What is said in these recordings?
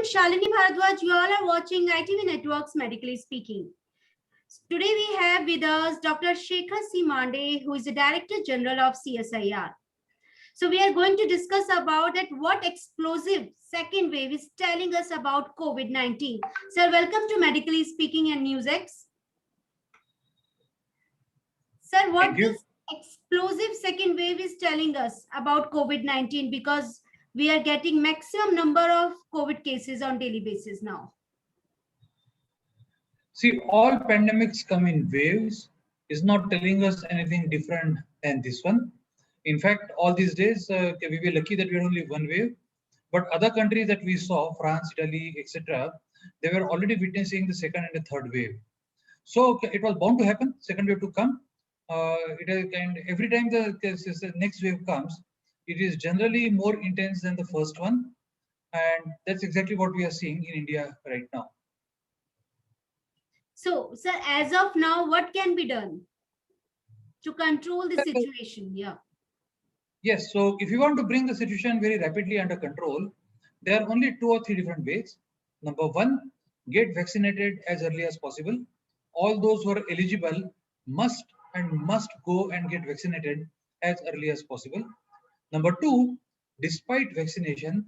I'm Shalini Bharadwaj. You all are watching ITV Networks Medically Speaking. Today we have with us Dr. Shekhar C. Mande, who is the Director General of CSIR. So we are going to discuss about that what explosive second wave is telling us about COVID-19. Sir, welcome to Medically Speaking and NewsX. Sir, what this explosive second wave is telling us about COVID-19, because we are getting maximum number of COVID cases on daily basis now. See, all pandemics come in waves. Is not telling us anything different than this one. In fact, all these days, we were lucky that we had only one wave. But other countries that we saw, France, Italy, etc., they were already witnessing the second and the third wave. So it was bound to happen, second wave to come. And every time the next wave comes, it is generally more intense than the first one. And that's exactly what we are seeing in India right now. So, sir, as of now, what can be done to control the situation? Yeah. Yes, so if you want to bring the situation very rapidly under control, there are only 2 or 3 different ways. Number one, get vaccinated as early as possible. All those who are eligible must go and get vaccinated as early as possible. Number two, despite vaccination,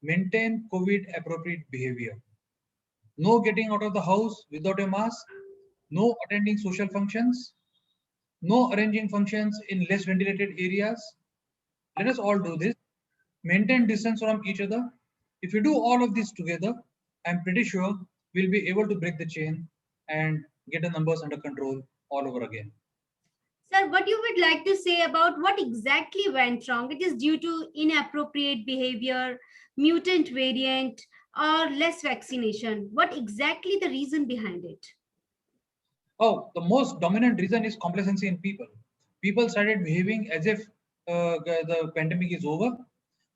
maintain COVID appropriate behavior. No getting out of the house without a mask, no attending social functions, no arranging functions in less ventilated areas. Let us all do this. Maintain distance from each other. If you do all of this together, I'm pretty sure we'll be able to break the chain and get the numbers under control all over again. Sir, what you would like to say about what exactly went wrong? It is due to inappropriate behavior, mutant variant, or less vaccination. What exactly the reason behind it? Oh, the most dominant reason is complacency in people. People started behaving as if the pandemic is over.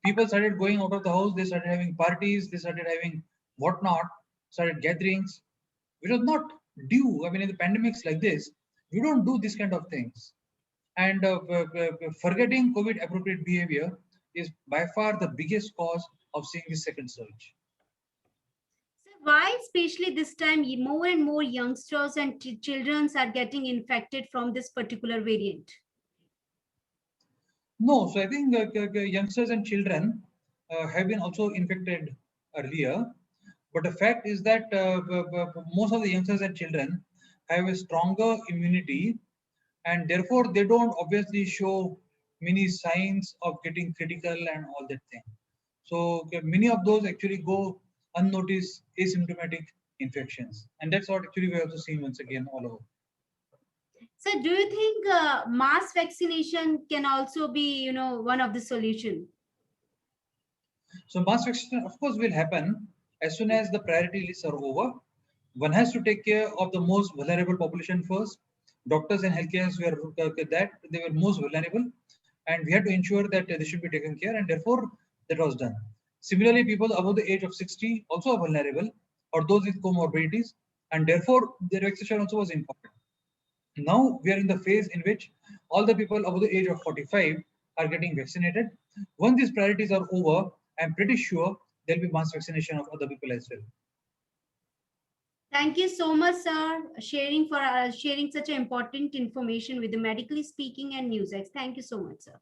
People started going out of the house. They started having parties. They started having whatnot. Started gatherings, which was not due. I mean, in the pandemics like this, you don't do this kind of things. And forgetting COVID appropriate behavior is by far the biggest cause of seeing this second surge. So why, especially this time, more and more youngsters and children are getting infected from this particular variant? No, so I think youngsters and children have been also infected earlier. But the fact is that most of the youngsters and children have a stronger immunity, and therefore they don't obviously show many signs of getting critical and all that thing. So many of those actually go unnoticed asymptomatic infections, and that's what actually we have to see once again all over. So do you think mass vaccination can also be, one of the solution? So mass vaccination, of course, will happen as soon as the priority lists are over. One has to take care of the most vulnerable population first. Doctors and healthcare were that they were most vulnerable, and we had to ensure that they should be taken care, and therefore that was done. Similarly, people above the age of 60 also are vulnerable, or those with comorbidities, and therefore their vaccination also was important. Now we are in the phase in which all the people above the age of 45 are getting vaccinated. When these priorities are over, I'm pretty sure there'll be mass vaccination of other people as well. Thank you so much, sir, sharing such important information with the Medically Speaking and NewsX. Thank you so much, sir.